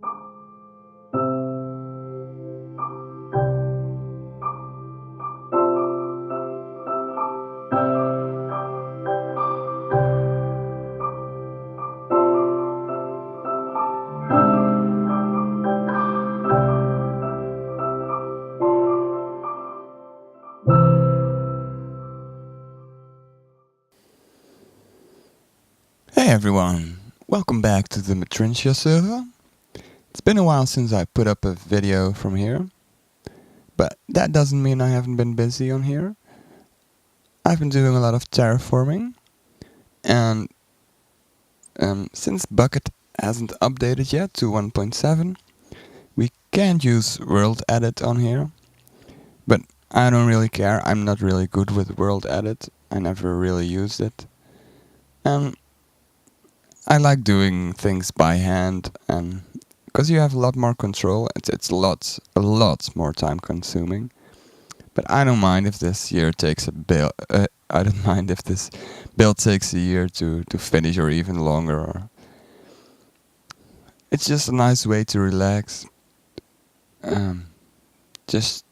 Hey everyone, welcome back to the mithrintia server. It's been a while since I put up a video from here, but that doesn't mean I haven't been busy on here. I've been doing a lot of terraforming, and since Bucket hasn't updated yet to 1.7, we can't use world edit on here, but I don't really care. I'm not really good with world edit. I never really used it. And I like doing things by hand, and because you have a lot more control, it's a lot more time consuming. But I don't mind if this year takes a build. I don't mind if this build takes a year to finish, or even longer. Or it's just a nice way to relax. Just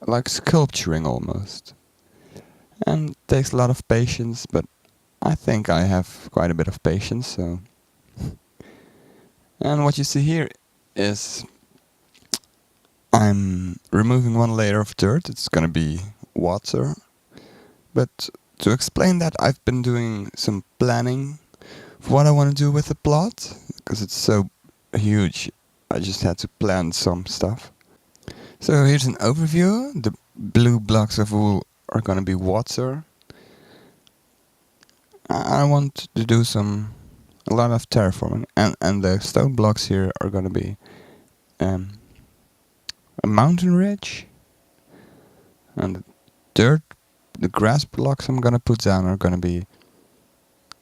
like sculpturing almost, and takes a lot of patience, but I think I have quite a bit of patience, so. And what you see here is I'm removing one layer of dirt. It's gonna be water. But to explain that, I've been doing some planning for what I want to do with the plot, because it's so huge. I just had to plan some stuff. So here's an overview. The blue blocks of wool are gonna be water. I want to do a lot of terraforming, and the stone blocks here are gonna be a mountain ridge, and the grass blocks I'm gonna put down are gonna be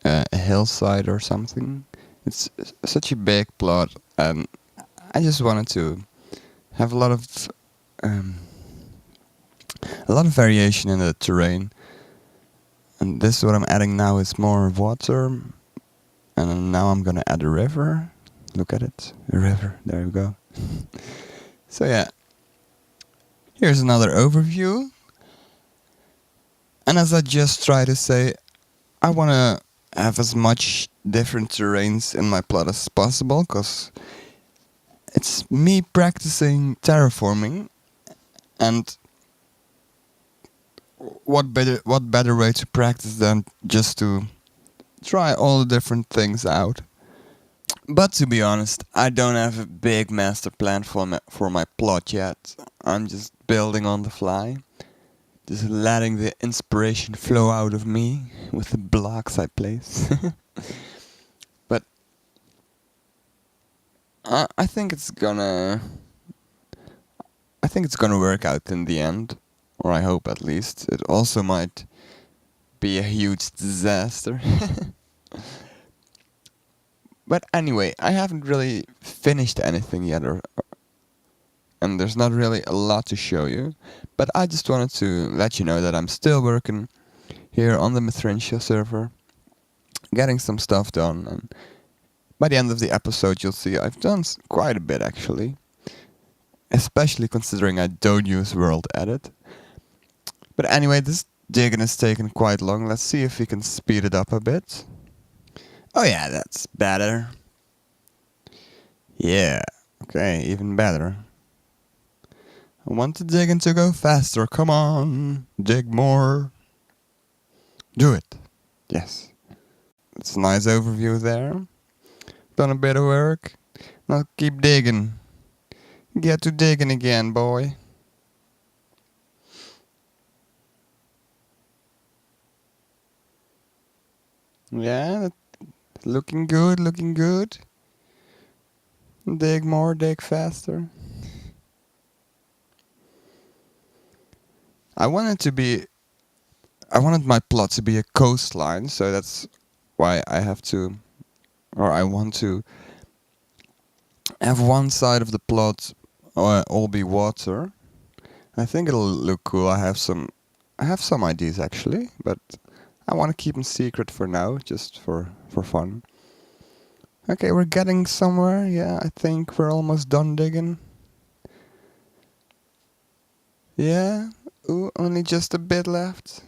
a hillside or something. It's such a big plot, and I just wanted to have a lot of variation in the terrain. And this what I'm adding now is more water, and now I'm gonna add a river. Look at it, a river, there we go. So yeah, here's another overview. And as I just try to say, I wanna have as much different terrains in my plot as possible, because it's me practicing terraforming, and what better way to practice than just to try all the different things out. But to be honest, I don't have a big master plan for my plot yet. I'm just building on the fly, just letting the inspiration flow out of me with the blocks I place. But I think it's gonna work out in the end, or I hope at least. It also might be a huge disaster. But anyway, I haven't really finished anything yet, and there's not really a lot to show you. But I just wanted to let you know that I'm still working here on the mithrintia server, getting some stuff done, and by the end of the episode you'll see I've done quite a bit actually. Especially considering I don't use world edit. But anyway, this digging is taking quite long. Let's see if we can speed it up a bit. Oh yeah, that's better. Yeah, okay, even better. I want the digging to go faster. Come on, dig more. Do it. Yes. It's a nice overview there. Done a bit of work. Now keep digging. Get to digging again, boy. Yeah, looking good, looking good. Dig more, dig faster. I wanted my plot to be a coastline, so that's why I want to have one side of the plot all be water. I think it'll look cool. I have some ideas actually, but I want to keep them secret for now, just for fun. Okay, we're getting somewhere. Yeah, I think we're almost done digging. Yeah. Ooh, only just a bit left.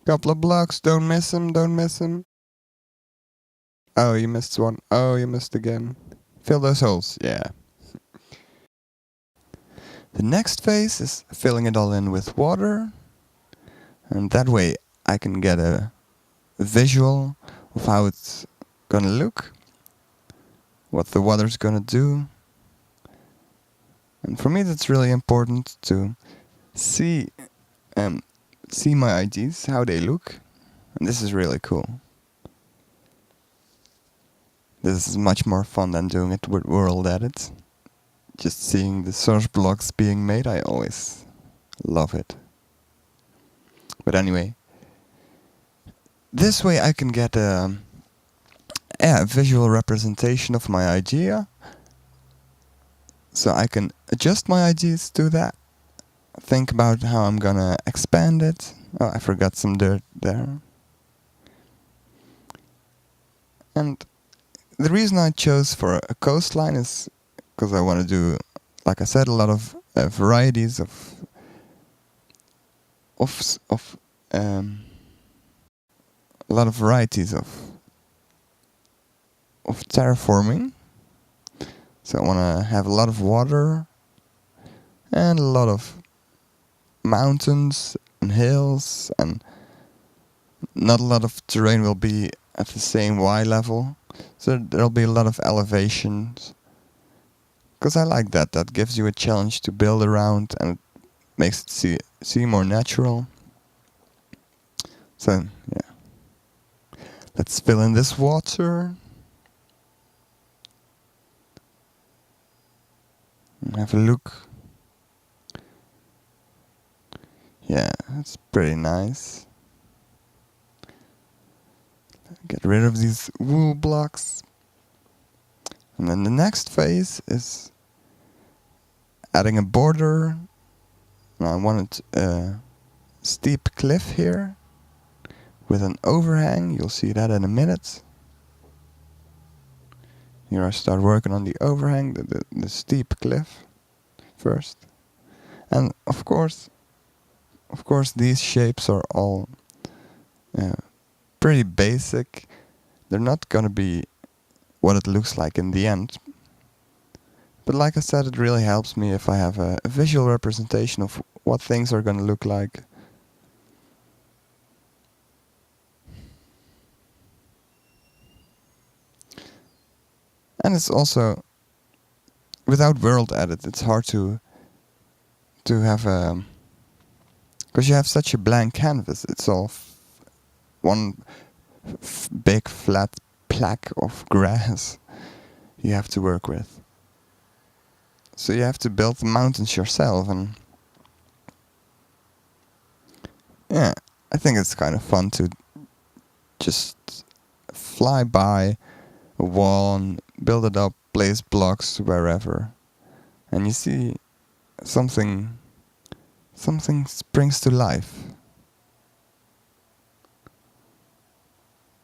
Couple of blocks. Don't miss him. Don't miss him. Oh, you missed one. Oh, you missed again. Fill those holes. Yeah. The next phase is filling it all in with water. And that way I can get a visual of how it's gonna look. What the water's gonna do. And for me that's really important to see see my ideas, how they look. And this is really cool. This is much more fun than doing it with World Edit. Just seeing the source blocks being made, I always love it. But anyway, this way I can get a visual representation of my idea. So I can adjust my ideas to that. Think about how I'm gonna expand it. Oh, I forgot some dirt there. And the reason I chose for a coastline is because I want to do, like I said, a lot of varieties of a lot of varieties of terraforming. So I want to have a lot of water and a lot of mountains and hills, and not a lot of terrain will be at the same Y level. So there'll be a lot of elevations. Because I like that. That gives you a challenge to build around and it makes it seem more natural. So, yeah. Let's fill in this water. And have a look. Yeah, that's pretty nice. Get rid of these wool blocks. And then the next phase is adding a border. Now I wanted a steep cliff here with an overhang. You'll see that in a minute. Here I start working on the overhang, the steep cliff first. And of course these shapes are all pretty basic. They're not gonna be what it looks like in the end. But like I said, it really helps me if I have a visual representation of what things are gonna look like. And it's also, without world edit, it's hard to have because you have such a blank canvas. It's all one big flat plaque of grass you have to work with. So you have to build the mountains yourself, and yeah, I think it's kind of fun to just fly by a wall and build it up, place blocks wherever, and you see something springs to life.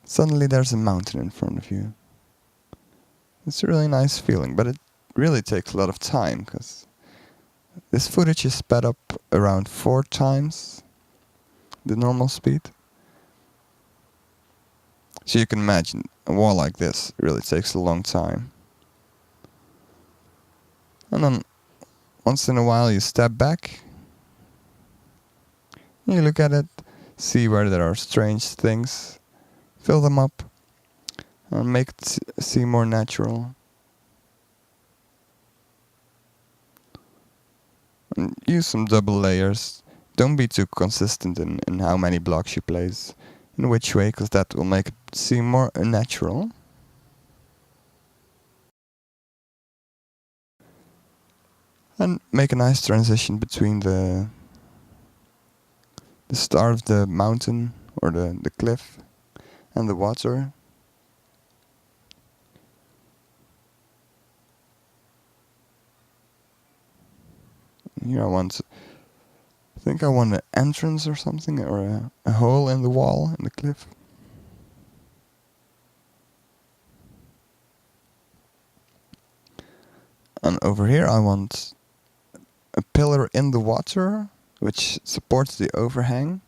Suddenly there's a mountain in front of you. It's a really nice feeling, but it really takes a lot of time because this footage is sped up around 4 times the normal speed. So you can imagine a wall like this really takes a long time. And then once in a while you step back, you look at it, see where there are strange things, fill them up, and make it seem more natural. And use some double layers. Don't be too consistent in how many blocks you place, in which way, because that will make it seem more unnatural. And make a nice transition between the start of the mountain or the cliff and the water. Here I think I want an entrance or something, or a hole in the wall in the cliff. And over here I want a pillar in the water which supports the overhang.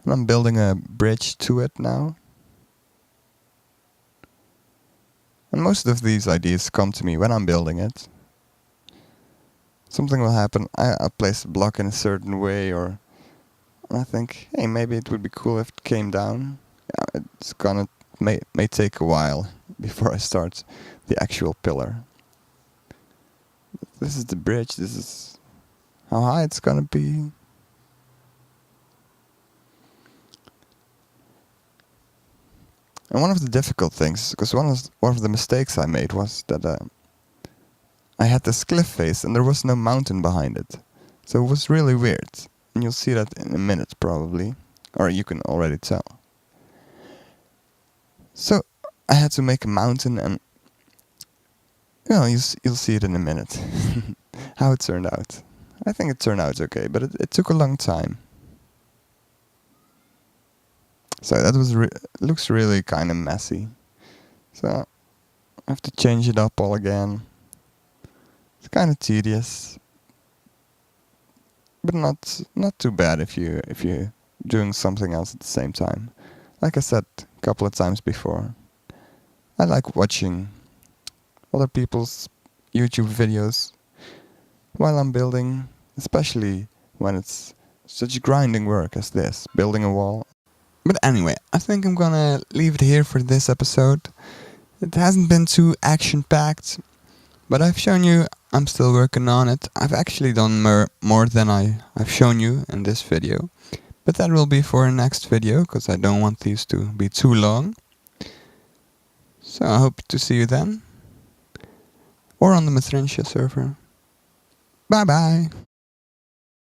And I'm building a bridge to it now. And most of these ideas come to me when I'm building it. Something will happen, I place a block in a certain way, or I think, hey, maybe it would be cool if it came down. Yeah, it's gonna may take a while before I start the actual pillar. This is the bridge, this is how high it's gonna be. And one of the difficult things, because one of the mistakes I made was that I had this cliff face and there was no mountain behind it. So it was really weird. And you'll see that in a minute probably. Or you can already tell. So I had to make a mountain, and you'll see it in a minute. How it turned out. I think it turned out okay, but it took a long time. So that was looks really kind of messy. So I have to change it up all again. It's kind of tedious, but not too bad if you're doing something else at the same time. Like I said a couple of times before, I like watching other people's YouTube videos while I'm building, especially when it's such grinding work as this, building a wall. But anyway, I think I'm gonna leave it here for this episode. It hasn't been too action-packed, but I've shown you I'm still working on it. I've actually done more than I've shown you in this video. But that will be for a next video, because I don't want these to be too long. So I hope to see you then. Or on the mithrintia server. Bye bye!